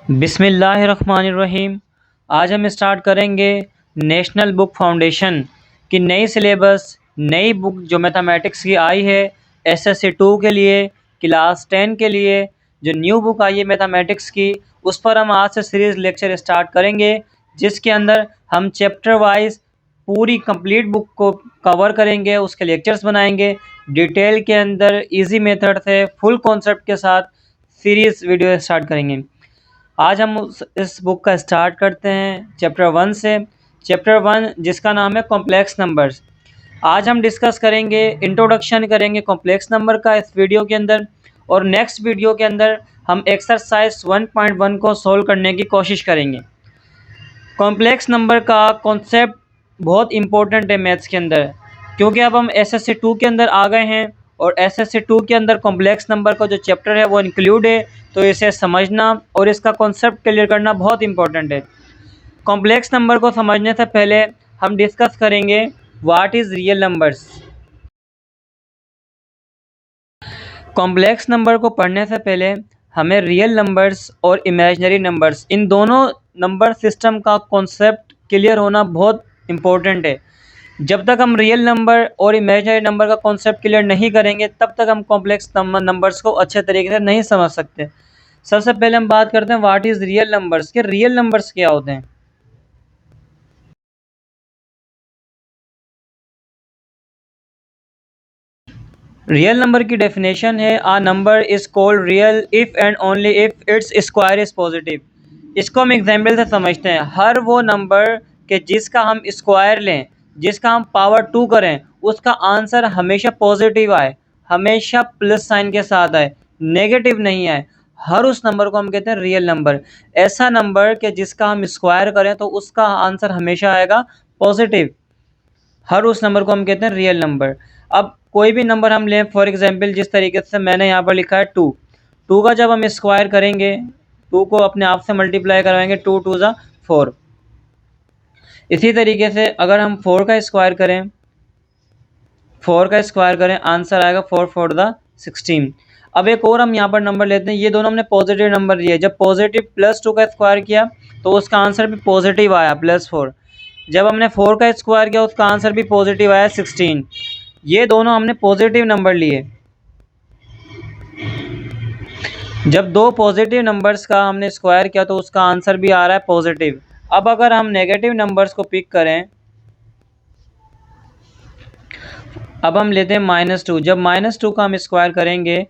बिस्मिल्लाहिर्रहमानिर्रहीम। आज हम स्टार्ट करेंगे नेशनल बुक फाउंडेशन की नई सिलेबस, नई बुक जो मैथमेटिक्स की आई है एसएससी 2 के लिए, क्लास 10 के लिए। जो न्यू बुक आई है मैथमेटिक्स की, उस पर हम आज से सीरीज़ लेक्चर स्टार्ट करेंगे, जिसके अंदर हम चैप्टर वाइज पूरी कंप्लीट बुक को कवर करेंगे, उसके लेक्चर्स बनाएंगे डिटेल के अंदर, इजी मेथड से फुल कॉन्सेप्ट के साथ सीरीज़ वीडियो स्टार्ट करेंगे। आज हम इस बुक का स्टार्ट करते हैं चैप्टर 1 से। चैप्टर 1 जिसका नाम है कॉम्प्लेक्स नंबर्स। आज हम डिस्कस करेंगे, इंट्रोडक्शन करेंगे कॉम्प्लेक्स नंबर का इस वीडियो के अंदर, और नेक्स्ट वीडियो के अंदर हम एक्सरसाइज 1.1 को सोल्व करने की कोशिश करेंगे। कॉम्प्लेक्स नंबर का कॉन्सेप्ट बहुत इम्पोर्टेंट है मैथ्स के अंदर, क्योंकि अब हम एसएससी 2 के अंदर आ गए हैं और एसएससी 2 के अंदर कॉम्प्लेक्स नंबर का जो चैप्टर है वो इंक्लूड है। तो इसे समझना और इसका कॉन्सेप्ट क्लियर करना बहुत इम्पोर्टेंट है। कॉम्प्लेक्स नंबर को समझने से पहले हम डिस्कस करेंगे what is real numbers. Complex number को पढ़ने से पहले हमें रियल नंबर्स और इमेजिनरी नंबर्स, इन दोनों नंबर सिस्टम का कॉन्सेप्ट क्लियर होना बहुत इम्पोर्टेंट है। जब तक हम रियल नंबर और इमेजिनरी नंबर का कॉन्सेप्ट क्लियर नहीं करेंगे, तब तक हम कॉम्प्लेक्स नंबर्स को अच्छे तरीके से नहीं समझ सकते। सबसे पहले हम बात करते हैं व्हाट इज़ रियल नंबर्स के। रियल नंबर्स क्या होते हैं? रियल नंबर की डेफिनेशन है a number is called real if and only if it's square is positive. इसको हम एग्जाम्पल से समझते हैं। हर वो नंबर के जिसका हम स्क्वायर लें, जिसका हम पावर 2 करें, उसका आंसर हमेशा पॉजिटिव आए, हमेशा प्लस साइन के साथ आए, नेगेटिव नहीं आए। हर उस नंबर को हम कहते हैं रियल नंबर। ऐसा नंबर के जिसका हम स्क्वायर करें तो उसका आंसर हमेशा आएगा पॉजिटिव, हर उस नंबर को हम कहते हैं रियल नंबर। अब कोई भी नंबर हम लें, फॉर एग्जांपल जिस तरीके से मैंने यहाँ पर लिखा है 2। 2 का जब हम स्क्वायर करेंगे, 2 को अपने आप से मल्टीप्लाई करवाएंगे, 2 2 ज़ा 4। इसी तरीके से अगर हम 4 का स्क्वायर करें, 4 का स्क्वायर करें, आंसर आएगा 4 4 ज़ा 16। अब एक और हम यहाँ पर नंबर लेते हैं, ये दोनों हमने पॉजिटिव नंबर लिए। जब पॉजिटिव प्लस 2 का स्क्वायर किया तो उसका आंसर भी पॉजिटिव आया, +4। जब हमने 4 का स्क्वायर किया उसका आंसर भी पॉजिटिव आया, 16। ये दोनों हमने पॉजिटिव नंबर लिए। जब दो पॉजिटिव नंबर्स का हमने स्क्वायर किया तो उसका आंसर भी आ रहा है पॉजिटिव। अब अगर हम नेगेटिव नंबर्स को पिक करें, अब हम लेते हैं -2। जब -2 का हम स्क्वायर करेंगे,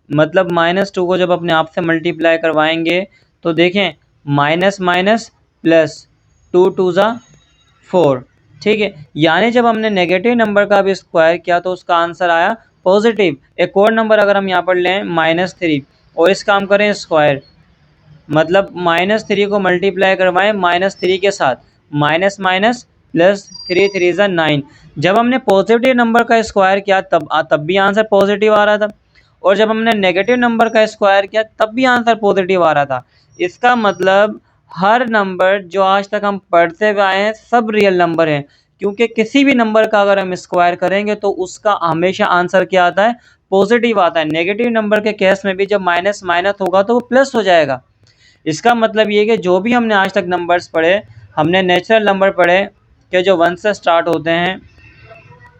मतलब -2 को जब अपने आप से मल्टीप्लाई करवाएंगे तो देखें माइनस माइनस प्लस, 2 2 ज़ा 4। ठीक है, यानी जब हमने नेगेटिव नंबर का भी स्क्वायर किया तो उसका आंसर आया पॉजिटिव। एक और नंबर अगर हम यहाँ पर लें -3 और इसका हम करें स्क्वायर, मतलब -3 को मल्टीप्लाई करवाएं -3 के साथ, माइनस माइनस प्लस 3 3 ज़ा 9। जब हमने पॉजिटिव नंबर का स्क्वायर किया तब भी आंसर पॉजिटिव आ रहा था, और जब हमने नेगेटिव नंबर का स्क्वायर किया तब भी आंसर पॉजिटिव आ रहा था। इसका मतलब हर नंबर जो आज तक हम पढ़ते हुए आए हैं सब रियल नंबर हैं, क्योंकि किसी भी नंबर का अगर हम स्क्वायर करेंगे तो उसका हमेशा आंसर क्या आता है? पॉजिटिव आता है। नेगेटिव नंबर के केस में भी जब माइनस माइनस होगा तो वो प्लस हो जाएगा। इसका मतलब ये कि जो भी हमने आज तक नंबर्स पढ़े, हमने नेचुरल नंबर पढ़े कि जो 1 से स्टार्ट होते हैं,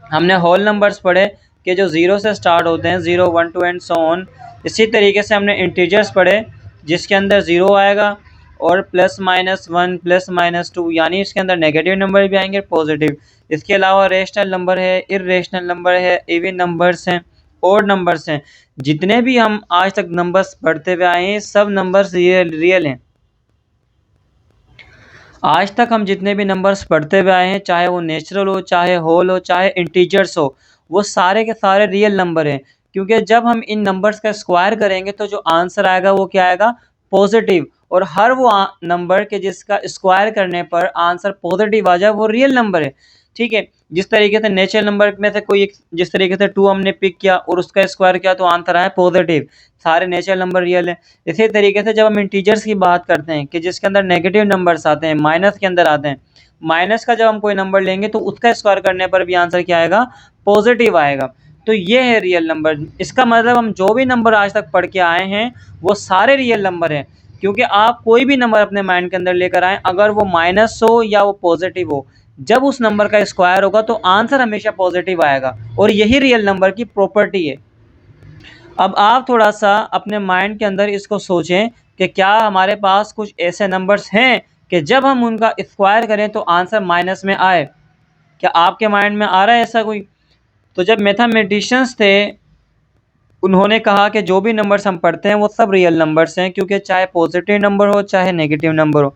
हमने होल नंबर्स पढ़े कि जो 0 से स्टार्ट होते हैं, 0 1 2 एंड सो ऑन। इसी तरीके से हमने इंटीजर्स पढ़े जिसके अंदर 0 आएगा और +-1 +-2, यानी इसके अंदर नेगेटिव नंबर भी आएंगे, पॉजिटिव। इसके अलावा रेशनल नंबर है, इर्रेशनल नंबर है, इवन नंबर्स हैं, ओड नंबर्स हैं। जितने भी हम आज तक नंबर्स पढ़ते हुए आए हैं सब नंबर्स रियल हैं। आज तक हम जितने भी नंबर्स पढ़ते हुए आए हैं, चाहे वो नेचुरल हो, चाहे होल हो, चाहे इंटीजर्स हो, वो सारे के सारे रियल नंबर हैं। क्योंकि जब हम इन नंबर्स का स्क्वायर करेंगे तो जो आंसर आएगा वो क्या आएगा? पॉजिटिव। और हर वो नंबर के जिसका स्क्वायर करने पर आंसर पॉजिटिव आ जाए वो रियल नंबर है। ठीक है, जिस तरीके से नेचुरल नंबर में से कोई एक, जिस तरीके से 2 हमने पिक किया और उसका स्क्वायर किया तो आंसर आया पॉजिटिव, सारे नेचुरल नंबर रियल है। इसी तरीके से जब हम इंटीजर्स की बात करते हैं कि जिसके अंदर नेगेटिव नंबर्स आते हैं, माइनस के अंदर आते हैं, माइनस का जब हम कोई नंबर लेंगे तो उसका स्क्वायर करने पर भी आंसर क्या आएगा? पॉजिटिव आएगा। तो ये है रियल नंबर। इसका मतलब हम जो भी नंबर आज तक पढ़ के आए हैं वो सारे रियल नंबर हैं। क्योंकि आप कोई भी नंबर अपने माइंड के अंदर लेकर आए, अगर वो माइनस हो या वो पॉजिटिव हो, जब उस नंबर का स्क्वायर होगा तो आंसर हमेशा पॉजिटिव आएगा, और यही रियल नंबर की प्रॉपर्टी है। अब आप थोड़ा सा अपने माइंड के अंदर इसको सोचें कि क्या हमारे पास कुछ ऐसे नंबर्स हैं कि जब हम उनका स्क्वायर करें तो आंसर माइनस में आए? क्या आपके माइंड में आ रहा है ऐसा कोई? तो जब मैथमेटिशियंस थे, उन्होंने कहा कि जो भी नंबर्स हम पढ़ते हैं वो सब रियल नंबर्स हैं, क्योंकि चाहे पॉजिटिव नंबर हो चाहे नेगेटिव नंबर हो,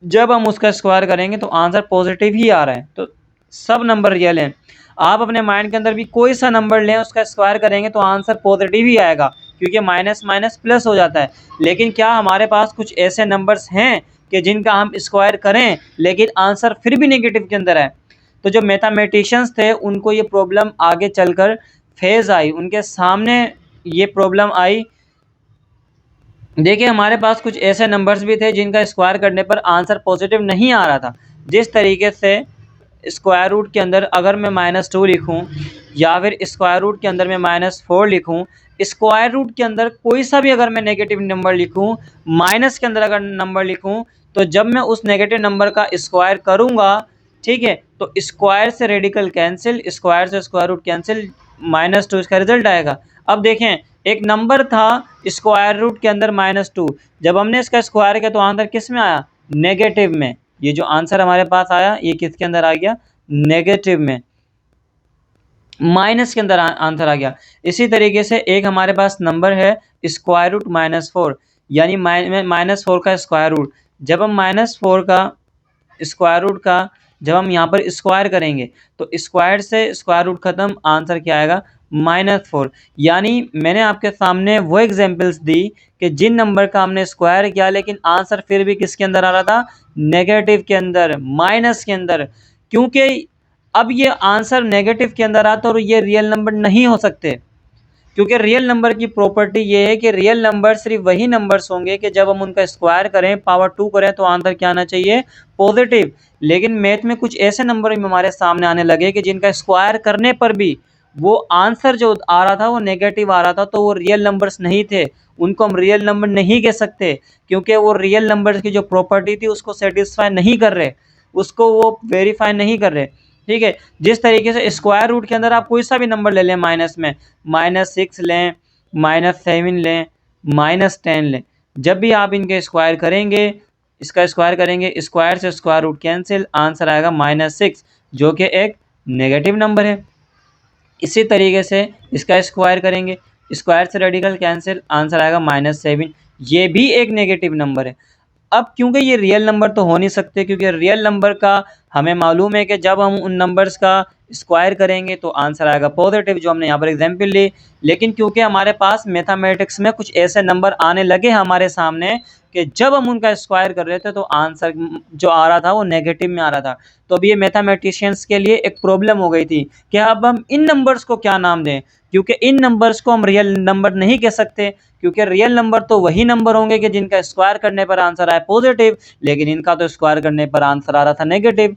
जब हम उसका स्क्वायर करेंगे तो आंसर पॉजिटिव ही आ रहा है, तो सब नंबर रियल हैं। आप अपने माइंड के अंदर भी कोई सा नंबर लें, उसका स्क्वायर करेंगे तो आंसर पॉजिटिव ही आएगा, क्योंकि माइनस माइनस प्लस हो जाता है। लेकिन क्या हमारे पास कुछ ऐसे नंबर्स हैं कि जिनका हम स्क्वायर करें लेकिन आंसर फिर भी नेगेटिव के अंदर है? तो जो मैथमेटिशियंस थे उनको ये प्रॉब्लम आगे चलकर फेज आई, उनके सामने ये प्रॉब्लम आई। देखिए, हमारे पास कुछ ऐसे नंबर्स भी थे जिनका स्क्वायर करने पर आंसर पॉजिटिव नहीं आ रहा था। जिस तरीके से स्क्वायर रूट के अंदर अगर मैं -2 लिखूं, या फिर स्क्वायर रूट के अंदर मैं -4 लिखूं, स्क्वायर रूट के अंदर कोई सा भी अगर मैं नेगेटिव नंबर लिखूं, माइनस के अंदर अगर नंबर लिखूं, तो जब मैं उस नेगेटिव नंबर का स्क्वायर करूंगा, ठीक है, तो स्क्वायर से रेडिकल कैंसिल, स्क्वायर से स्क्वायर रूट कैंसिल, -2 इसका रिजल्ट आएगा। अब देखें, एक नंबर था स्क्वायर रूट के अंदर -2, जब हमने इसका स्क्वायर किया तो आंसर किस में आया? नेगेटिव में। ये जो आंसर हमारे पास आया ये किसके अंदर आ गया? नेगेटिव में, माइनस के अंदर आंसर आ गया। इसी तरीके से एक हमारे पास नंबर है स्क्वायर रूट -4, यानी -4 का स्क्वायर रूट। जब हम -4 का स्क्वायर रूट का जब हम यहाँ पर स्क्वायर करेंगे तो स्क्वायर से स्क्वायर रूट खत्म, आंसर क्या आएगा? -4। यानी मैंने आपके सामने वो एग्जांपल्स दी कि जिन नंबर का हमने स्क्वायर किया लेकिन आंसर फिर भी किसके अंदर आ रहा था? नेगेटिव के अंदर, माइनस के अंदर। क्योंकि अब ये आंसर नेगेटिव के अंदर आता और ये रियल नंबर नहीं हो सकते, क्योंकि रियल नंबर की प्रॉपर्टी ये है कि रियल नंबर सिर्फ वही नंबर्स होंगे कि जब हम उनका स्क्वायर करें, पावर 2 करें, तो आंसर क्या आना चाहिए? पॉजिटिव। लेकिन मैथ में कुछ ऐसे नंबर हमारे सामने आने लगे कि जिनका स्क्वायर करने पर भी वो आंसर जो आ रहा था वो नेगेटिव आ रहा था, तो वो रियल नंबर्स नहीं थे, उनको हम रियल नंबर नहीं कह सकते, क्योंकि वो रियल नंबर की जो प्रॉपर्टी थी उसको सेटिस्फाई नहीं कर रहे, उसको वो वेरीफाई नहीं कर रहे। ठीक है, जिस तरीके से स्क्वायर रूट के अंदर आप कोई सा भी नंबर ले लें, माइनस में -6 लें, -7 लें, -10 लें, जब भी आप इनके स्क्वायर करेंगे, इसका स्क्वायर करेंगे, स्क्वायर से स्क्वायर रूट कैंसिल, आंसर आएगा -6, जो कि एक नेगेटिव नंबर है। इसी तरीके से इसका स्क्वायर करेंगे, स्क्वायर से रेडिकल कैंसिल, आंसर आएगा -7, ये भी एक नेगेटिव नंबर है। अब क्योंकि ये रियल नंबर तो हो नहीं सकते, क्योंकि रियल नंबर का हमें मालूम है कि जब हम उन नंबर्स का स्क्वायर करेंगे तो आंसर आएगा पॉजिटिव, जो हमने यहाँ पर एग्जांपल ली। लेकिन क्योंकि हमारे पास मैथमेटिक्स में कुछ ऐसे नंबर आने लगे हमारे सामने कि जब हम उनका स्क्वायर कर रहे थे तो आंसर जो आ रहा था वो नेगेटिव में आ रहा था, तो अब ये मैथमेटिशियंस के लिए एक प्रॉब्लम हो गई थी कि अब हम इन नंबर्स को क्या नाम दें, क्योंकि इन नंबर्स को हम रियल नंबर नहीं कह सकते, क्योंकि रियल नंबर तो वही नंबर होंगे कि जिनका स्क्वायर करने पर आंसर आए पॉजिटिव, लेकिन इनका तो स्क्वायर करने पर आंसर आ रहा था नेगेटिव।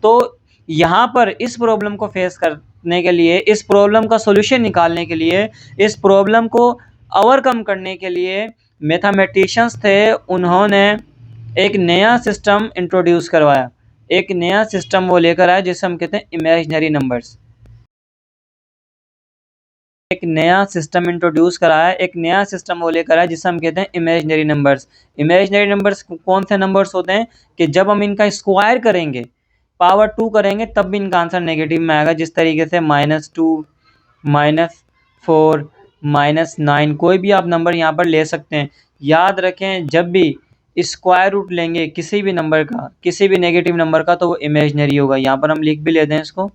तो यहाँ पर इस प्रॉब्लम को फेस करने के लिए, इस प्रॉब्लम का सॉल्यूशन निकालने के लिए, इस प्रॉब्लम को ओवरकम करने के लिए मैथमेटिशियंस थे, उन्होंने एक नया सिस्टम इंट्रोड्यूस करवाया, एक नया सिस्टम वो लेकर आया जिसे हम कहते हैं इमेजिनरी नंबर्स। एक नया सिस्टम इंट्रोड्यूस कराया, एक नया सिस्टम वो लेकर आया जिसे हम कहते हैं इमेजिनरी नंबर्स। इमेजिनरी नंबर्स कौन से नंबर्स होते हैं कि जब हम इनका स्क्वायर करेंगे, पावर 2 करेंगे, तब भी इनका आंसर नेगेटिव में आएगा। जिस तरीके से -2, -4, -9, कोई भी आप नंबर यहाँ पर ले सकते हैं। याद रखें, जब भी स्क्वायर रूट लेंगे किसी भी नंबर का, किसी भी नेगेटिव नंबर का, तो वो इमेजिनरी होगा। यहाँ पर हम लिख भी लेते हैं इसको,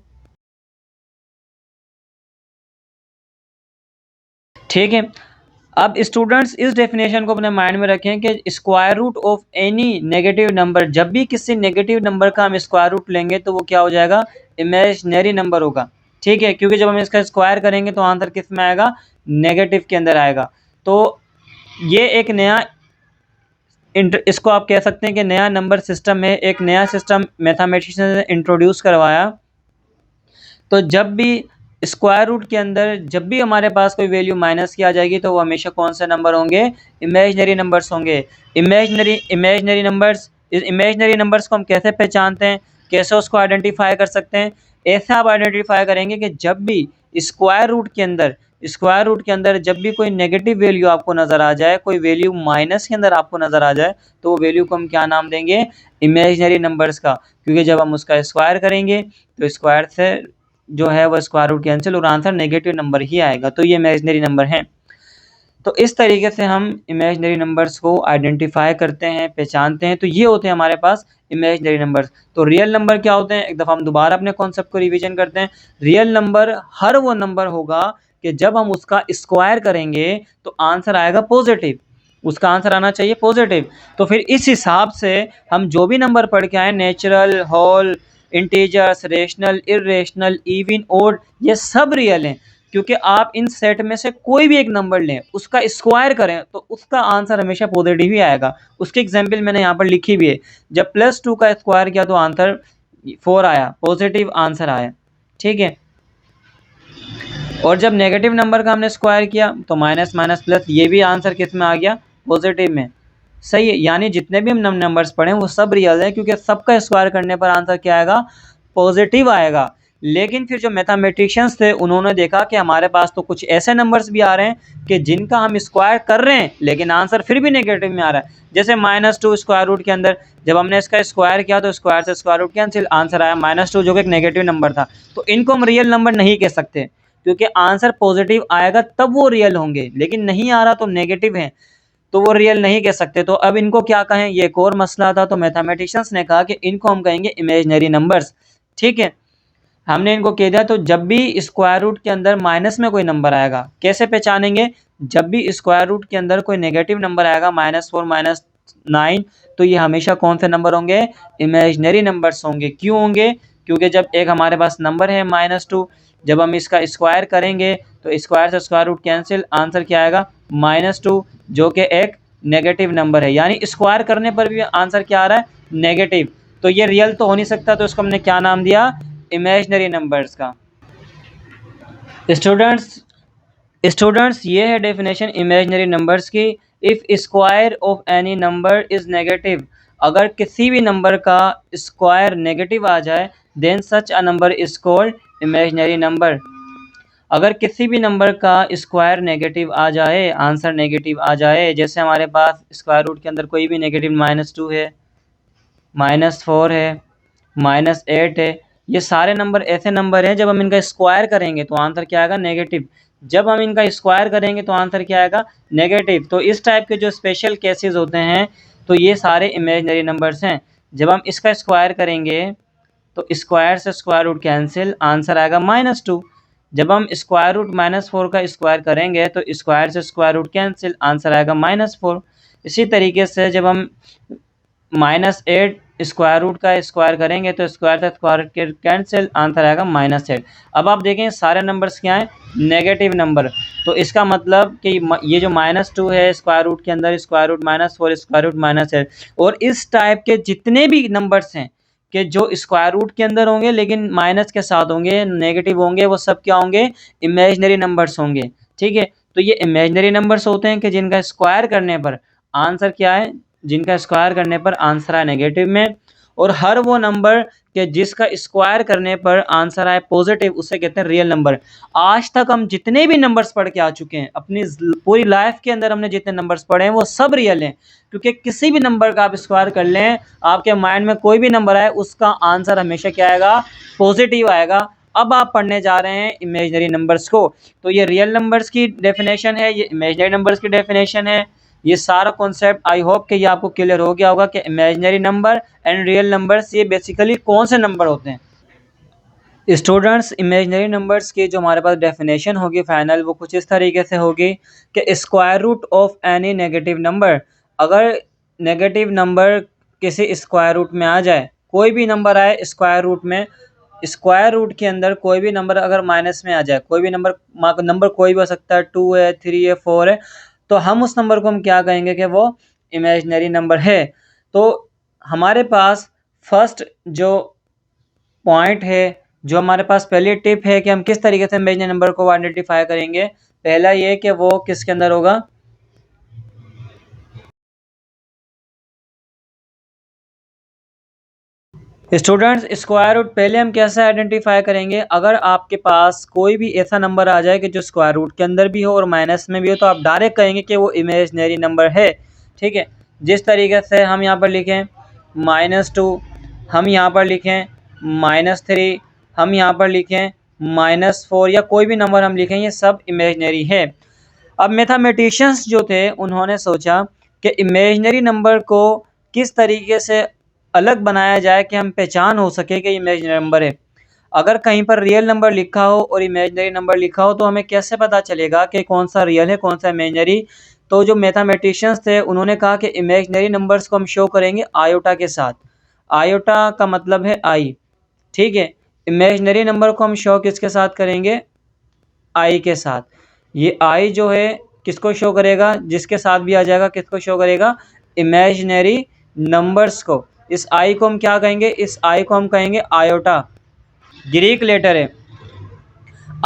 ठीक है। अब स्टूडेंट्स इस डेफिनेशन को अपने माइंड में रखें कि square root of any negative number, जब भी किसी नेगेटिव नंबर का हम स्क्वायर रूट लेंगे तो वो क्या हो जाएगा? इमेजिनरी नंबर होगा, ठीक है, क्योंकि जब हम इसका स्क्वायर करेंगे तो आंसर किस में आएगा? नेगेटिव के अंदर आएगा। तो ये एक नया इसको आप कह सकते हैं कि नया नंबर सिस्टम है, एक नया सिस्टम मैथमेटिशियन ने इंट्रोड्यूस करवाया। तो जब भी स्क्वायर रूट के अंदर जब भी हमारे पास कोई वैल्यू माइनस की आ जाएगी तो वो हमेशा कौन से नंबर होंगे? इमेजिनरी नंबर्स होंगे। इमेजिनरी नंबर्स को हम कैसे पहचानते हैं, कैसे उसको आइडेंटिफाई कर सकते हैं? ऐसे आप आइडेंटिफाई करेंगे कि जब भी स्क्वायर रूट के अंदर जब भी कोई नेगेटिव वैल्यू आपको नजर आ जाए, कोई वैल्यू माइनस के अंदर आपको नजर आ जाए, तो वो वैल्यू को हम क्या नाम देंगे? इमेजिनरी नंबर्स का। क्योंकि जब हम उसका स्क्वायर करेंगे तो स्क्वायर से जो है वो स्क्वायर रूट कैंसिल और आंसर नेगेटिव नंबर ही आएगा, तो ये इमेजिनरी नंबर हैं। तो इस तरीके से हम इमेजिनरी नंबर्स को आइडेंटिफाई करते हैं, पहचानते हैं। तो ये होते हैं हमारे पास इमेजिनरी नंबर्स। तो रियल नंबर क्या होते हैं? एक दफ़ा हम दोबारा अपने कॉन्सेप्ट को रिवीजन करते हैं। रियल नंबर हर वो नंबर होगा कि जब हम उसका स्क्वायर करेंगे तो आंसर आएगा पॉजिटिव, उसका आंसर आना चाहिए पॉजिटिव। तो फिर इस हिसाब से हम जो भी नंबर पढ़ के आए, natural, whole, integers, rational, irrational, even, odd, ये सब रियल हैं। क्योंकि आप इन सेट में से कोई भी एक नंबर लें, उसका स्क्वायर करें तो उसका आंसर हमेशा पॉजिटिव ही आएगा। उसकी एग्जांपल मैंने यहाँ पर लिखी भी है। जब +2 का स्क्वायर किया तो आंसर 4 आया, पॉजिटिव आंसर आया, ठीक है। और जब नेगेटिव नंबर का हमने स्क्वायर किया तो माइनस माइनस प्लस, ये भी आंसर किस में आ गया? पॉजिटिव में। सही है, यानी जितने भी हम नंबर्स पढ़े वो सब रियल है, क्योंकि सबका स्क्वायर करने पर आंसर क्या आएगा? पॉजिटिव आएगा। लेकिन फिर जो मैथमेटिशियंस थे उन्होंने देखा कि हमारे पास तो कुछ ऐसे नंबर्स भी आ रहे हैं कि जिनका हम स्क्वायर कर रहे हैं लेकिन आंसर फिर भी नेगेटिव में आ रहा है। जैसे -2 स्क्वायर रूट के अंदर जब हमने इसका स्क्वायर किया तो स्क्वायर से स्क्वायर रूट कैंसिल, आंसर आया -2 जो कि एक नेगेटिव नंबर था। तो इनको हम रियल नंबर नहीं कह सकते, क्योंकि आंसर पॉजिटिव आएगा तब वो रियल होंगे, लेकिन नहीं आ रहा तो नेगेटिव है तो वो रियल नहीं कह सकते। तो अब इनको क्या कहें, ये एक और मसला था। तो मैथमेटिशियंस ने कहा कि इनको हम कहेंगे इमेजिनरी नंबर्स, ठीक है। हमने इनको कह दिया। तो जब भी स्क्वायर रूट के अंदर माइनस में कोई नंबर आएगा, कैसे पहचानेंगे? जब भी स्क्वायर रूट के अंदर कोई नेगेटिव नंबर आएगा, -4, -9, तो ये हमेशा कौन से नंबर होंगे? इमेजिनरी नंबर्स होंगे। क्यों होंगे? क्योंकि जब एक हमारे पास नंबर है -2, जब हम इसका स्क्वायर करेंगे तो स्क्वायर से स्क्वायर रूट कैंसिल, आंसर क्या आएगा? -2 जो कि एक नेगेटिव नंबर है, यानी स्क्वायर करने पर भी आंसर क्या आ रहा है? नेगेटिव। तो ये रियल तो हो नहीं सकता, तो इसको हमने क्या नाम दिया? इमेजिनरी नंबर्स का। स्टूडेंट्स स्टूडेंट्स ये है डेफिनेशन इमेजिनरी नंबर्स की। If square of any number is negative, अगर किसी भी नंबर का स्क्वायर नेगेटिव आ जाए, then such a number is called imaginary number. अगर किसी भी नंबर का स्क्वायर नेगेटिव आ जाए, आंसर नेगेटिव आ जाए, जैसे हमारे पास स्क्वायर रूट के अंदर कोई भी नेगेटिव -2 है, -4 है, -8 है, ये सारे नंबर ऐसे नंबर हैं जब हम इनका स्क्वायर करेंगे तो आंसर क्या आएगा? नेगेटिव। जब हम इनका स्क्वायर करेंगे तो आंसर क्या आएगा? नेगेटिव। तो इस टाइप के जो स्पेशल केसेस होते हैं तो ये सारे इमेजिनरी नंबर्स हैं। जब हम इसका स्क्वायर करेंगे तो स्क्वायर से स्क्वायर रूट कैंसिल, आंसर आएगा -2। जब हम स्क्वायर रूट -4 का स्क्वायर करेंगे तो स्क्वायर से स्क्वायर रूट कैंसिल, आंसर आएगा -4। इसी तरीके से जब हम -8 स्क्वायर रूट का स्क्वायर करेंगे तो स्क्वायर से स्क्वायर रूट कैंसिल, आंसर आएगा -8। अब आप देखें सारे नंबर्स क्या हैं? Negative number. तो इसका मतलब कि ये जो -2 है स्क्वायर रूट के अंदर, स्क्वायर रूट -4, स्क्वायर रूट -8, और इस टाइप के जितने भी नंबर्स हैं कि जो स्क्वायर रूट के अंदर होंगे लेकिन माइनस के साथ होंगे, नेगेटिव होंगे, वो सब क्या होंगे? इमेजिनरी नंबर्स होंगे, ठीक है। तो ये इमेजिनरी नंबर्स होते हैं कि जिनका स्क्वायर करने पर आंसर क्या है? जिनका स्क्वायर करने पर आंसर आए नेगेटिव में। और हर वो नंबर के जिसका स्क्वायर करने पर आंसर आए पॉजिटिव, उसे कहते हैं रियल नंबर। आज तक हम जितने भी नंबर्स पढ़ के आ चुके हैं, अपनी पूरी लाइफ के अंदर हमने जितने नंबर्स पढ़े हैं वो सब रियल हैं, क्योंकि किसी भी नंबर का आप स्क्वायर कर लें, आपके माइंड में कोई भी नंबर आए उसका आंसर हमेशा क्या आएगा? पॉजिटिव आएगा। अब आप पढ़ने जा रहे हैं इमेजिनरी नंबर्स को। तो ये रियल नंबर्स की डेफिनेशन है, ये इमेजिनरी नंबर्स की डेफिनेशन है। ये सारा कॉन्सेप्ट आई होप कि ये आपको क्लियर हो गया होगा कि imaginary number and real numbers ये बेसिकली कौन से नंबर होते हैं। स्टूडेंट्स, इमेजिनरी नंबर्स की जो हमारे पास डेफिनेशन होगी फाइनल, वो कुछ इस तरीके से होगी कि square root of any negative number, अगर नेगेटिव नंबर किसी स्क्वायर रूट में आ जाए, कोई भी नंबर आए स्क्वायर रूट में, स्क्वायर रूट के अंदर कोई भी नंबर अगर माइनस में आ जाए, कोई भी नंबर कोई भी हो सकता है, 2 है, 3 है, 4 है, तो हम उस नंबर को हम क्या कहेंगे कि वो इमेजिनरी नंबर है। तो हमारे पास फर्स्ट जो पॉइंट है जो हमारे पास पहली टिप है कि हम किस तरीके से इमेजिनरी नंबर को आइडेंटिफाई करेंगे। पहला ये कि वो किसके अंदर होगा, स्टूडेंट्स स्क्वायर रूट पहले हम कैसे आइडेंटिफाई करेंगे। अगर आपके पास कोई भी ऐसा नंबर आ जाए कि जो स्क्वायर रूट के अंदर भी हो और माइनस में भी हो, तो आप डायरेक्ट कहेंगे कि वो इमेजिनरी नंबर है। ठीक है, जिस तरीके से हम यहाँ पर लिखें -2, हम यहाँ पर लिखें -3, हम यहाँ पर लिखें -4, या कोई भी नंबर हम लिखें, ये सब इमेजिनरी है। अब मैथमेटिशियंस जो थे उन्होंने सोचा कि इमेजिनरी नंबर को किस तरीके से अलग बनाया जाए कि हम पहचान हो सके कि इमेजिनरी नंबर है। अगर कहीं पर रियल नंबर लिखा हो और इमेजिनरी नंबर लिखा हो तो हमें कैसे पता चलेगा कि कौन सा रियल है कौन सा इमेजिनरी। तो जो मैथमेटिशियंस थे उन्होंने कहा कि इमेजिनरी नंबर्स को हम शो करेंगे आयोटा के साथ। आयोटा का मतलब है आई। ठीक है, इमेजिनरी नंबर को हम शो किसके साथ करेंगे, आई के साथ। ये आई जो है किसको शो करेगा, जिसके साथ भी आ जाएगा किसको शो करेगा, इमेजिनरी नंबर्स को। इस आई को हम क्या कहेंगे, इस आई को हम कहेंगे आयोटा। ग्रीक लेटर है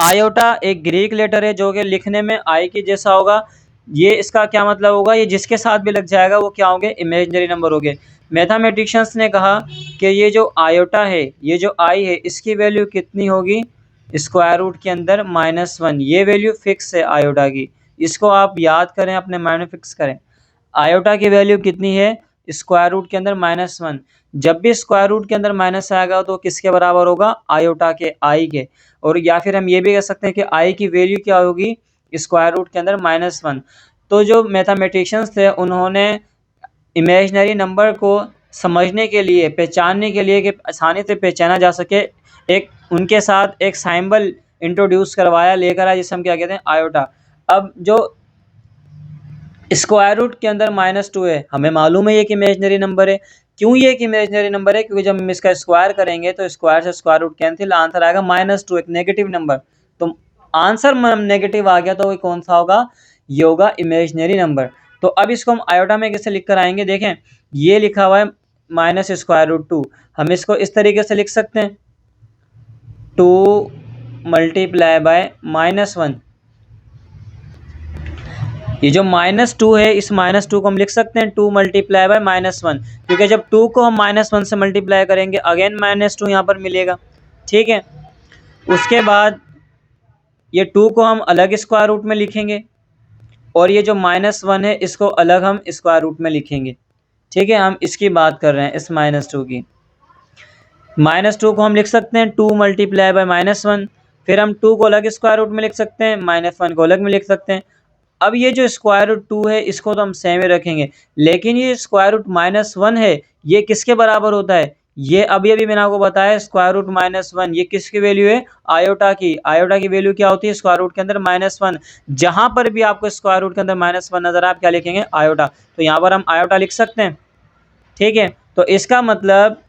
आयोटा, एक ग्रीक लेटर है जो कि लिखने में आई के जैसा होगा। ये इसका क्या मतलब होगा, ये जिसके साथ भी लग जाएगा वो क्या होंगे, इमेजिनरी नंबर हो गए। मैथमेटिशियंस ने कहा कि ये जो आयोटा है, ये जो आई है, इसकी वैल्यू कितनी होगी, स्क्वायर रूट के अंदर -1। ये वैल्यू फिक्स है आयोटा की, इसको आप याद करें, अपने माइंड में फिक्स करें। आयोटा की वैल्यू कितनी है, स्क्वायर रूट के अंदर -1। जब भी स्क्वायर रूट के अंदर माइनस आएगा तो किसके बराबर होगा, आयोटा के, आई के। और या फिर हम ये भी कह सकते हैं कि आई की वैल्यू क्या होगी, स्क्वायर रूट के अंदर -1। तो जो मैथमेटिशियंस थे उन्होंने इमेजिनरी नंबर को समझने के लिए, पहचानने के लिए, कि आसानी से पहचाना जा सके, एक उनके साथ एक सिंबल इंट्रोड्यूस करवाया, लेकर आया, जिसे हम क्या कहते हैं, आयोटा। अब जो स्क्वायर रूट के अंदर -2 है, हमें मालूम है ये कि इमेजिनरी नंबर है। क्यों ये कि इमेजिनरी नंबर है, क्योंकि जब हम इसका स्क्वायर करेंगे तो स्क्वायर से स्क्वायर रूट कैंसिल, आंसर आएगा -2, एक नेगेटिव नंबर। तो आंसर नेगेटिव आ गया तो वो कौन सा होगा, ये होगा इमेजिनरी नंबर। तो अब इसको हम आयोटा में कैसे लिख कर आएंगे, देखें ये लिखा हुआ है -√2, हम इसको इस तरीके से लिख सकते हैं 2 × -1। ये जो -2 है, इस -2 को हम लिख सकते हैं 2 × -1, क्योंकि जब 2 को हम -1 से मल्टीप्लाई करेंगे अगेन -2 यहाँ पर मिलेगा। ठीक है, उसके बाद ये 2 को हम अलग स्क्वायर रूट में लिखेंगे और ये जो -1 है इसको अलग हम स्क्वायर रूट में लिखेंगे। ठीक है, हम इसकी बात कर रहे हैं, इस -2 की। -2 को हम लिख सकते हैं 2 × -1, फिर हम 2 को अलग स्क्वायर रूट में लिख सकते हैं, -1 को अलग में लिख सकते हैं। अब ये जो स्क्वायर रूट 2 है इसको तो हम सेम ही रखेंगे, लेकिन ये स्क्वायर रूट -1 है, ये किसके बराबर होता है, ये अभी मैंने आपको बताया, स्क्वायर रूट -1 ये किसकी वैल्यू है, आयोटा की। आयोटा की वैल्यू क्या होती है, स्क्वायर रूट के अंदर -1। जहां पर भी आपको स्क्वायर रूट के अंदर -1 नजर आए, आप क्या लिखेंगे, आयोटा। तो यहाँ पर हम आयोटा लिख सकते हैं। ठीक है, तो इसका मतलब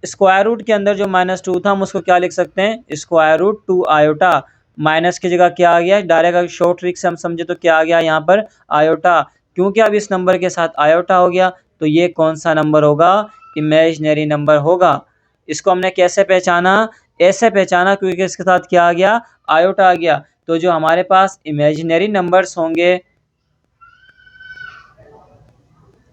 स्क्वायर रूट के अंदर जो -2 था हम उसको क्या लिख सकते हैं, स्क्वायर रूट 2 आयोटा। माइनस की जगह क्या आ गया, डायरेक्ट अगर शॉर्ट ट्रिक से हम समझे तो क्या आ गया यहाँ पर, आयोटा। क्योंकि अब इस नंबर के साथ आयोटा हो गया तो ये कौन सा नंबर होगा, इमेजिनरी नंबर होगा। इसको हमने कैसे पहचाना, ऐसे पहचाना क्योंकि इसके साथ क्या आ गया, आयोटा आ गया। तो जो हमारे पास इमेजिनरी नंबर्स होंगे,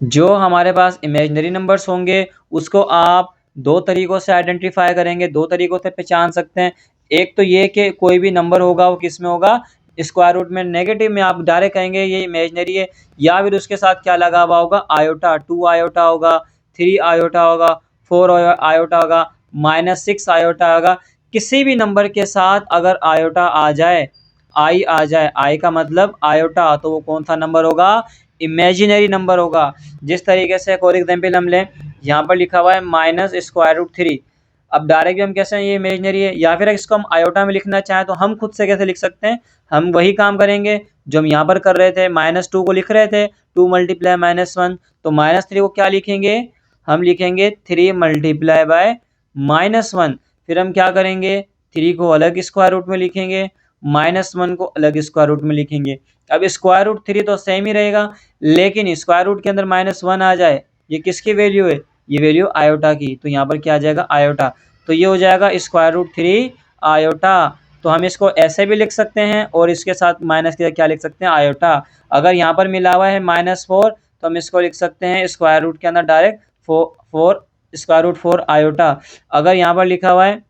जो हमारे पास इमेजिनरी नंबर्स होंगे उसको आप दो तरीकों से आइडेंटिफाई करेंगे, दो तरीकों से पहचान सकते हैं। एक तो ये कि कोई भी नंबर होगा वो किस में होगा, स्क्वायर रूट में, नेगेटिव में आप डायरेक्ट कहेंगे ये इमेजिनरी है। या फिर उसके साथ क्या लगा हुआ होगा, आयोटा, 2 आयोटा होगा, 3 आयोटा होगा, 4 आयोटा होगा, -6 आयोटा होगा। किसी भी नंबर के साथ अगर आयोटा आ जाए, आई आ जाए, आई का मतलब आयोटा, तो वो कौन सा नंबर होगा, इमेजिनरी नंबर होगा। जिस तरीके से एक और एग्जाम्पल हम लें, यहाँ पर लिखा हुआ है -√3। अब डायरेक्ट भी हम कैसे हैं, ये इमेजिनरी है। या फिर इसको हम आयोटा में लिखना चाहें तो हम खुद से कैसे लिख सकते हैं, हम वही काम करेंगे जो हम यहाँ पर कर रहे थे, -2 को लिख रहे थे 2 × -1, तो -3 को क्या लिखेंगे, हम लिखेंगे 3 × -1। फिर हम क्या करेंगे, 3 को अलग स्क्वायर रूट में लिखेंगे, -1 को अलग स्क्वायर रूट में लिखेंगे। अब स्क्वायर रूट 3 तो सेम ही रहेगा, लेकिन स्क्वायर रूट के अंदर -1 आ जाए, ये किसकी वैल्यू है, ये वैल्यू आयोटा की, तो यहाँ पर क्या आ जाएगा, आयोटा। तो ये हो जाएगा स्क्वायर रूट 3 आयोटा। तो हम इसको ऐसे भी लिख सकते हैं और इसके साथ माइनस के क्या लिख सकते हैं, आयोटा। अगर यहाँ पर मिला हुआ है -4 तो हम इसको लिख सकते हैं स्क्वायर रूट के अंदर डायरेक्ट 4 स्क्वायर रूट 4 आयोटा। अगर यहाँ पर लिखा हुआ है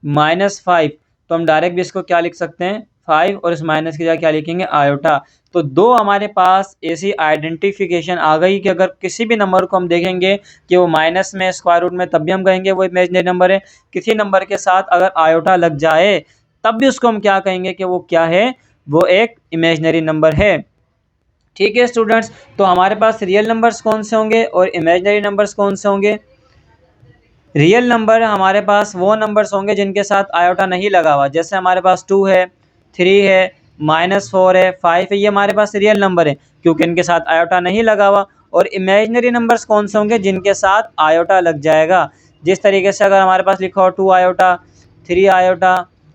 -5 तो हम डायरेक्ट भी इसको क्या लिख सकते हैं, 5 और इस माइनस की जगह क्या लिखेंगे, आयोटा। तो दो हमारे पास ऐसी आइडेंटिफिकेशन आ गई कि अगर किसी भी नंबर को हम देखेंगे कि वो माइनस में, स्क्वायर रूट में, तब भी हम कहेंगे वो इमेजिनरी नंबर है। किसी नंबर के साथ अगर आयोटा लग जाए तब भी उसको हम क्या कहेंगे कि वो क्या है, वो एक इमेजिनरी नंबर है। ठीक है स्टूडेंट्स, तो हमारे पास रियल नंबर्स कौन से होंगे और इमेजिनरी नंबर्स कौन से होंगे। रियल नंबर हमारे पास वो नंबर्स होंगे जिनके साथ आयोटा नहीं लगा हुआ, जैसे हमारे पास 2 है, 3 है, -4 है, 5 है, ये हमारे पास रियल नंबर है क्योंकि इनके साथ आयोटा नहीं लगा हुआ। और इमेजिनरी नंबर्स कौन से होंगे, जिनके साथ आयोटा लग जाएगा। जिस तरीके से अगर हमारे पास लिखा हो 2 आयोटा, 3 आयोटा,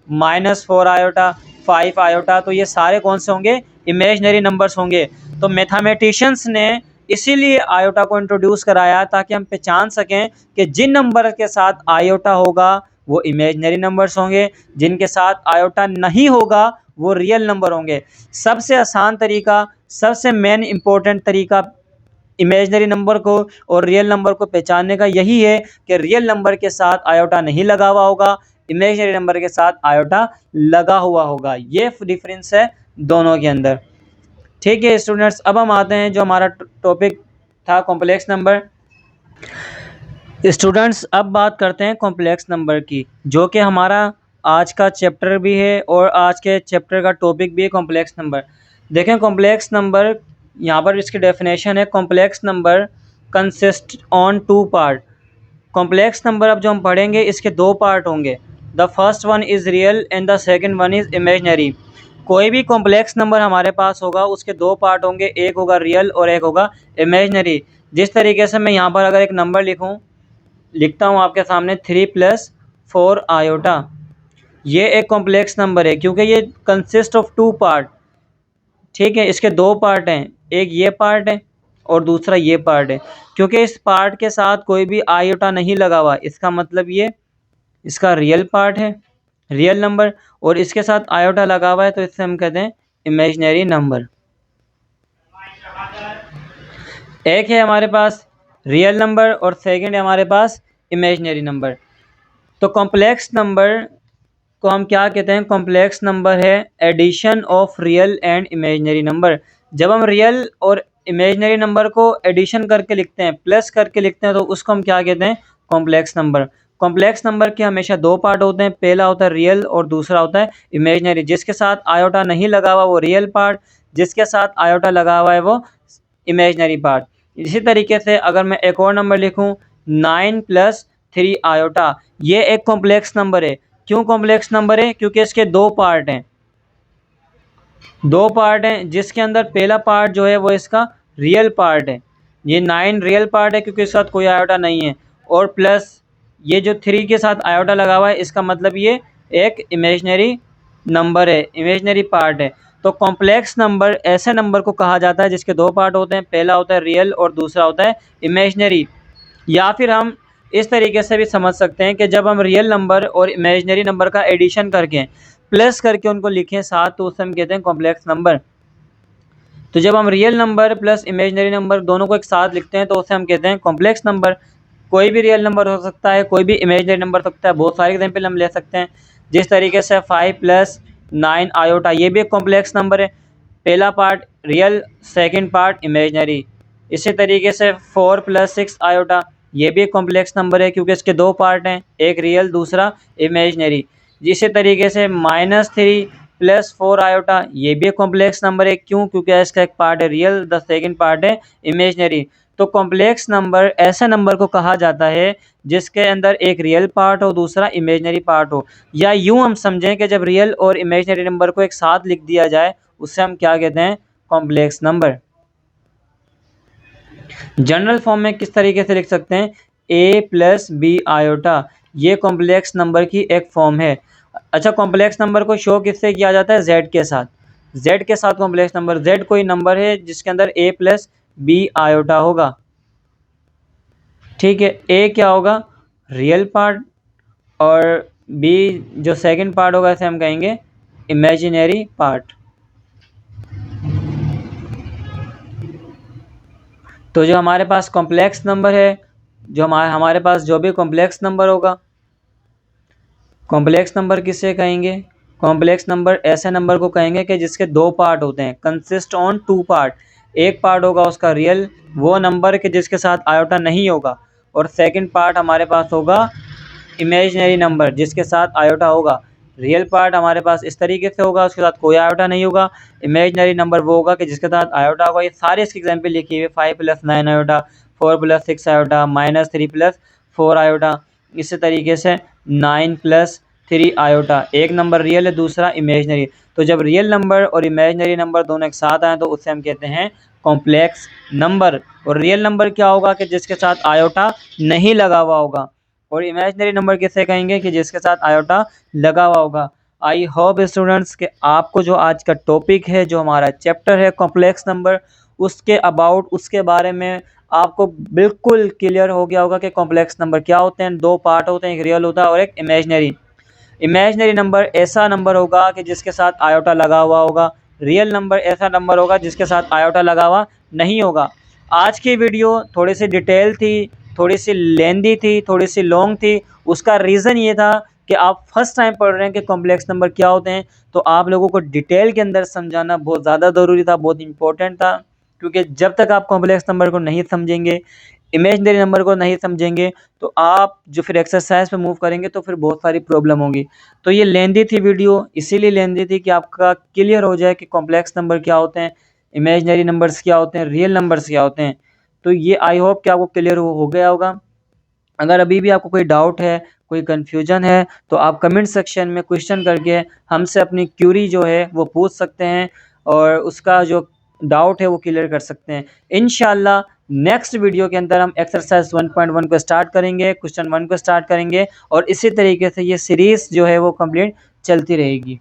-4 आयोटा, 5 आयोटा, तो ये सारे कौन से होंगे, इमेजिनरी नंबर्स होंगे। तो मैथमेटिशियंस ने इसीलिए आयोटा को इंट्रोड्यूस कराया ताकि हम पहचान सकें कि जिन नंबर के साथ आयोटा होगा वो इमेजिनरी नंबर्स होंगे, जिनके साथ आयोटा नहीं होगा वो रियल नंबर होंगे। सबसे आसान तरीका, सबसे मेन इंपॉर्टेंट तरीका इमेजिनरी नंबर को और रियल नंबर को पहचानने का यही है कि रियल नंबर के साथ आयोटा नहीं लगा हुआ होगा, इमेजिनरी नंबर के साथ आयोटा लगा हुआ होगा। ये डिफरेंस है दोनों के अंदर। ठीक है स्टूडेंट्स, अब हम आते हैं जो हमारा टॉपिक था कॉम्प्लेक्स नंबर। स्टूडेंट्स अब बात करते हैं कॉम्प्लेक्स नंबर की, जो कि हमारा आज का चैप्टर भी है और आज के चैप्टर का टॉपिक भी है कॉम्प्लेक्स नंबर। देखें कॉम्प्लेक्स नंबर, यहाँ पर इसकी डेफिनेशन है, complex number consist on 2 part. Complex number अब जो हम पढ़ेंगे इसके 2 पार्ट होंगे। The first one is real and the second one is imaginary. कोई भी कॉम्प्लेक्स नंबर हमारे पास होगा उसके 2 पार्ट होंगे, एक होगा रियल और एक होगा इमेजनरी। जिस तरीके से मैं यहाँ पर अगर एक नंबर लिखता हूँ आपके सामने 3 + 4 आयोटा, ये एक कॉम्प्लेक्स नंबर है क्योंकि ये कंसिस्ट ऑफ 2 पार्ट। ठीक है, इसके 2 पार्ट हैं, एक ये पार्ट है और दूसरा ये पार्ट है। क्योंकि इस पार्ट के साथ कोई भी आयोटा नहीं लगा हुआ, इसका मतलब ये इसका रियल पार्ट है, रियल नंबर, और इसके साथ आयोटा लगा हुआ है तो इससे हम कहते हैं इमेजिनरी नंबर। एक है हमारे पास रियल नंबर और सेकंड है हमारे पास इमेजिनरी नंबर। तो कॉम्प्लेक्स नंबर को हम क्या कहते हैं, कॉम्प्लेक्स नंबर है addition of real and imaginary number. जब हम रियल और इमेजिनरी नंबर को एडिशन करके लिखते हैं, प्लस करके लिखते हैं, तो उसको हम क्या कहते हैं, कॉम्प्लेक्स नंबर। कॉम्प्लेक्स नंबर के हमेशा 2 पार्ट होते हैं, पहला होता है रियल और दूसरा होता है इमेजिनरी। जिसके साथ आयोटा नहीं लगा हुआ वो रियल पार्ट, जिसके साथ आयोटा लगा हुआ है वो इमेजिनरी पार्ट। इसी तरीके से अगर मैं एक और नंबर लिखूं 9 + 3 आयोटा, ये एक कॉम्प्लेक्स नंबर है। क्यों कॉम्प्लेक्स नंबर है, क्योंकि इसके 2 पार्ट हैं, 2 पार्ट हैं, जिसके अंदर पहला पार्ट जो है वो इसका रियल पार्ट है। ये 9 रियल पार्ट है क्योंकि इसके साथ कोई आयोटा नहीं है, और प्लस ये जो 3 के साथ आयोटा लगा हुआ है, इसका मतलब ये एक इमेजिनरी नंबर है, इमेजिनरी पार्ट है। तो कॉम्प्लेक्स नंबर ऐसे नंबर को कहा जाता है जिसके 2 पार्ट होते हैं, पहला होता है रियल और दूसरा होता है इमेजिनरी। या फिर हम इस तरीके से भी समझ सकते हैं कि जब हम रियल नंबर और इमेजिनरी नंबर का एडिशन करके प्लस करके उनको लिखें साथ, तो उसे हम कहते हैं कॉम्प्लेक्स नंबर। तो जब हम real number plus imaginary number दोनों को एक साथ लिखते हैं तो उसे हम कहते हैं कॉम्प्लेक्स नंबर। कोई भी रियल नंबर हो सकता है, कोई भी इमेजिनरी नंबर हो सकता है। बहुत सारे एग्जाम्पल हम ले सकते हैं, जिस तरीके से 5 + 9 आयोटा, ये भी एक कॉम्प्लेक्स नंबर है, पहला part real, second part imaginary. इसी तरीके से 4 + 6 आयोटा, ये भी एक कॉम्प्लेक्स नंबर है क्योंकि इसके 2 पार्ट हैं, एक रियल दूसरा इमेजिनरी। इसी तरीके से -3 + 4 आयोटा, ये भी एक कॉम्प्लेक्स नंबर है। क्यों, क्योंकि इसका एक पार्ट है रियल, द सेकंड पार्ट है इमेजिनरी। तो कॉम्प्लेक्स नंबर ऐसे नंबर को कहा जाता है जिसके अंदर एक रियल पार्ट हो, दूसरा इमेजिनरी पार्ट हो। या यूं हम समझें कि जब रियल और इमेजिनरी नंबर को एक साथ लिख दिया जाए उससे हम क्या कहते हैं, कॉम्प्लेक्स नंबर। जनरल फॉर्म में किस तरीके से लिख सकते हैं, a + b आयोटा, ये कॉम्प्लेक्स नंबर की एक फॉर्म है। अच्छा, कॉम्प्लेक्स नंबर को शो किससे किया जाता है, z के साथ, z के साथ कॉम्प्लेक्स नंबर। z कोई नंबर है जिसके अंदर a + b आयोटा होगा। ठीक है, a क्या होगा, रियल पार्ट, और बी जो सेकंड पार्ट होगा इसे हम कहेंगे इमेजिनरी पार्ट। तो जो हमारे पास कॉम्प्लेक्स नंबर है, जो हमारे पास जो भी कॉम्प्लेक्स नंबर होगा, कॉम्प्लेक्स नंबर किसे कहेंगे? कॉम्प्लेक्स नंबर ऐसे नंबर को कहेंगे कि जिसके दो पार्ट होते हैं, कंसिस्ट ऑन टू पार्ट। एक पार्ट होगा उसका रियल, वो नंबर के जिसके साथ आयोटा नहीं होगा, और सेकंड पार्ट हमारे पास होगा इमेजिनरी नंबर जिसके साथ आयोटा होगा। रियल पार्ट हमारे पास इस तरीके से होगा, उसके साथ कोई आयोटा नहीं होगा। इमेजिनरी नंबर वो होगा कि जिसके साथ आयोटा होगा। ये सारे इसके एग्जाम्पल लिखी हुए, 5 + 9 आयोटा, 4 + 6 आयोटा, -3 + 4 आयोटा। इसी तरीके से 9 + 3 आयोटा। एक नंबर रियल है, दूसरा इमेजिनरी। तो जब रियल नंबर और इमेजिनरी नंबर दोनों एक साथ आए तो उससे हम कहते हैं कॉम्प्लेक्स नंबर। और रियल नंबर क्या होगा कि जिसके साथ आयोटा नहीं लगा हुआ होगा, और इमेजिनरी नंबर किसे कहेंगे कि जिसके साथ आयोटा लगा हुआ होगा। आई होप स्टूडेंट्स कि आपको जो आज का टॉपिक है, जो हमारा चैप्टर है कॉम्प्लेक्स नंबर, उसके अबाउट, उसके बारे में आपको बिल्कुल क्लियर हो गया होगा कि कॉम्प्लेक्स नंबर क्या होते हैं। दो पार्ट होते हैं, एक रियल होता है और एक इमेजिनरी। इमेजिनरी नंबर ऐसा नंबर होगा कि जिसके साथ आयोटा लगा हुआ होगा। रियल नंबर ऐसा नंबर होगा जिसके साथ आयोटा लगा हुआ नहीं होगा। आज की वीडियो थोड़ी सी डिटेल थी, थोड़ी सी लेंदी थी, थोड़ी सी लॉन्ग थी। उसका रीज़न ये था कि आप फर्स्ट टाइम पढ़ रहे हैं कि कॉम्प्लेक्स नंबर क्या होते हैं, तो आप लोगों को डिटेल के अंदर समझाना बहुत ज़्यादा ज़रूरी था, बहुत इंपॉर्टेंट था। क्योंकि जब तक आप कॉम्प्लेक्स नंबर को नहीं समझेंगे, इमेजिनरी नंबर को नहीं समझेंगे, तो आप जो फिर एक्सरसाइज पे मूव करेंगे तो फिर बहुत सारी प्रॉब्लम होगी। तो ये लेंदी थी वीडियो, इसीलिए लेंदी थी कि आपका क्लियर हो जाए कि कॉम्प्लेक्स नंबर क्या होते हैं, इमेजिनरी नंबर्स क्या होते हैं, रियल नंबर्स क्या होते हैं। तो ये आई होप कि आपको क्लियर हो गया होगा। अगर अभी भी आपको कोई डाउट है, कोई कन्फ्यूजन है, तो आप कमेंट सेक्शन में क्वेश्चन करके हमसे अपनी क्यूरी जो है वो पूछ सकते हैं, और उसका जो डाउट है वो क्लियर कर सकते हैं। इंशाल्लाह नेक्स्ट वीडियो के अंदर हम एक्सरसाइज 1.1 को स्टार्ट करेंगे, क्वेश्चन 1 को स्टार्ट करेंगे, और इसी तरीके से ये सीरीज़ जो है वो कंप्लीट चलती रहेगी।